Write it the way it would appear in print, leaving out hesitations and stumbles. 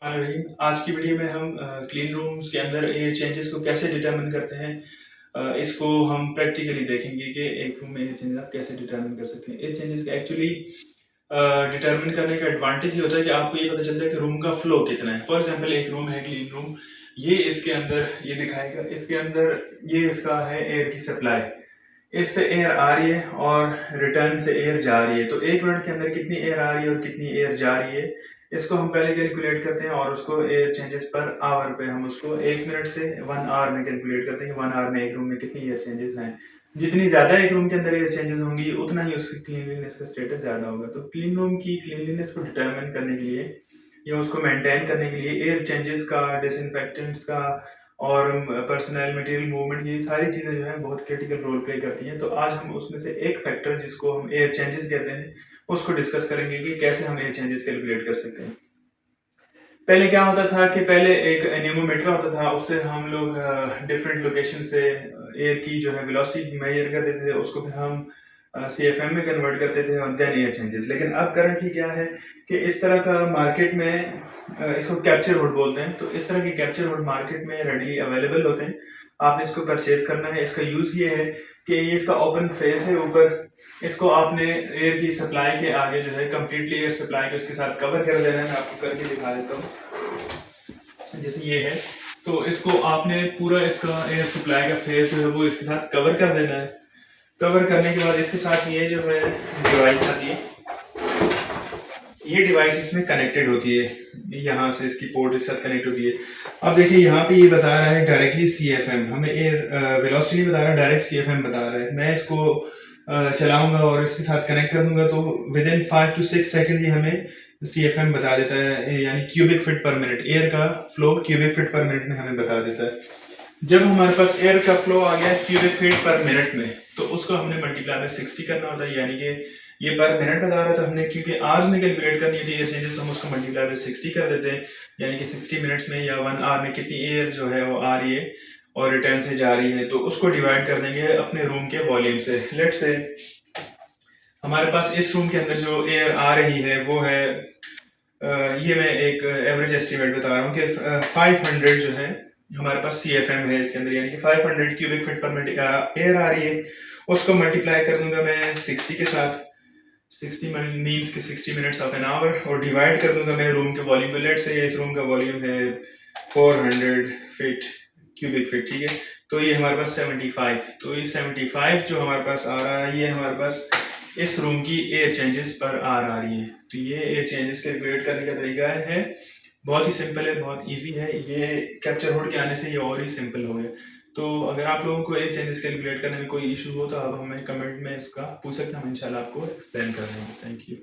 आज की वीडियो में हम क्लीन रूम्स के अंदर एयर चेंजेस को कैसे डिटरमिन करते हैं। इसको हम प्रैक्टिकली देखेंगे कि एक रूम में एयर चेंजेस आप कैसे डिटरमिन कर सकते हैं। एयर चेंजेस का एक्चुअली डिटरमिन करने का एडवांटेज ये होता है कि आपको ये पता चलता है कि रूम का फ्लो कितना है। फॉर एग्जांपल एक रूम है क्लीन रूम, ये इसके अंदर ये दिखाएगा, इसके अंदर ये इसका है एयर की सप्लाई, इससे एयर आ रही है और रिटर्न से एयर जा रही है। तो एक मिनट के अंदर कितनी एयर आ रही है और कितनी एयर जा रही है, इसको हम पहले कैलकुलेट करते हैं और उसको एयर चेंजेस पर आवर पे हम उसको एक मिनट से 1 आवर में कैलकुलेट करते हैं कि 1 आवर में एक रूम में कितनी एयर चेंजेस हैं। जितनी ज्यादा एक रूम के अंदर एयर चेंजेस होंगी उतना ही उसकी क्लीनलीनेस का स्टेटस ज्यादा होगा। तो क्लीन रूम की क्लीनलीनेस को डिटरमिन करने के लिए या उसको मेंटेन करने के लिए एयर चेंजेस का, डिसइंफेक्टेंट्स का और पर्सनल मटेरियल मूवमेंट, ये सारी चीज़ें जो है बहुत क्रिटिकल रोल प्ले करती हैं। तो आज हम उसमें से एक फैक्टर जिसको हम एयर चेंजेस कहते हैं उसको डिस्कस करेंगे कि कैसे हम एयर चेंजेस कैलकुलेट कर सकते हैं। पहले क्या होता था कि पहले एक एनेमोमीटर होता था, उससे हम लोग डिफरेंट लोकेशन से एयर की जो है वेलोसिटी मेजर करते थे, उसको फिर हम CFM में कन्वर्ट करते थे और देन एयर चेंजेस। लेकिन अब करंटली क्या है कि इस तरह का मार्केट में इसको कैप्चर हुड बोलते हैं, तो इस तरह के कैप्चर हुड मार्केट में रेडीली अवेलेबल होते हैं। आपने इसको परचेज करना है। इसका यूज ये है कि ये इसका ओपन फेस है ऊपर, इसको आपने एयर की सप्लाई के आगे जो है कंप्लीटली एयर सप्लाई के उसके साथ कवर कर देना है। मैं आपको करके दिखा देता हूँ। जैसे ये है, तो इसको आपने पूरा इसका एयर सप्लाई का फेस जो है वो इसके साथ कवर कर देना है। कवर करने के बाद इसके साथ ये जो है डिवाइस आती है, ये डिवाइस इसमें कनेक्टेड होती है, यहाँ से इसकी पोर्ट इसके साथ कनेक्ट होती है। अब देखिए यहाँ पे ये बता रहा है डायरेक्टली CFM, हमें एयर वेलोसिटी नहीं बता रहा, डायरेक्ट CFM बता रहा है। मैं इसको चलाऊंगा और इसके साथ कनेक्ट कर दूंगा तो विद इन 5 to 6 सेकंड ये हमें CFM बता देता है, यानी cubic feet per minute, air का flow cubic feet per minute में हमें बता देता है। जब हमारे पास एयर का फ्लो आ गया क्यूबिक फीट पर मिनट में, तो उसको हमने मल्टीप्लाई में 60 करना होता है, यानी कि ये पर मिनट बता रहा है तो हमने क्योंकि आवर्स में कैलकुलेट करनी होती है एयर चेंजेस, तो हम उसको मल्टीप्लाई में 60 कर देते हैं, यानी कि 60 मिनट्स में या 1 आवर में कितनी एयर जो है वो आ रही है और रिटर्न से जा रही है। तो उसको डिवाइड कर देंगे अपने रूम के वॉल्यूम से। लेट्स से हमारे पास इस रूम के अंदर जो एयर आ रही है वो है ये मैं एक एवरेज एस्टिमेट बता रहा हूँ कि 500 जो है हमारे पास CFM है इसके अंदर, यानी कि 500 cubic feet per minute air आ रही है। उसको मल्टीप्लाई कर दूंगा मैं 60 के साथ, 60 मीन्स के 60 मिनट्स ऑफ एन आवर, और डिवाइड कर दूंगा मैं रूम के वॉल्यूम पे। लेट से इस रूम का वॉल्यूम है 400 फीट क्यूबिक फीट, ठीक है। तो ये हमारे पास 75, तो ये 75 जो हमारे पास आ रहा है ये हमारे पास इस रूम की एयर चेंजेस पर आर आ रही है। तो ये एयर चेंजेस कैलकुलेट करने का तरीका है, बहुत ही सिंपल है, बहुत इजी है। ये कैप्चर हुड के आने से ये और ही सिंपल हो गया। तो अगर आप लोगों को एयर चेंजेस कैलकुलेट करने में कोई इशू हो तो आप हमें कमेंट में इसका पूछ सकते हैं, हम इंशाल्लाह आपको एक्सप्लेन कर देंगे। Thank you.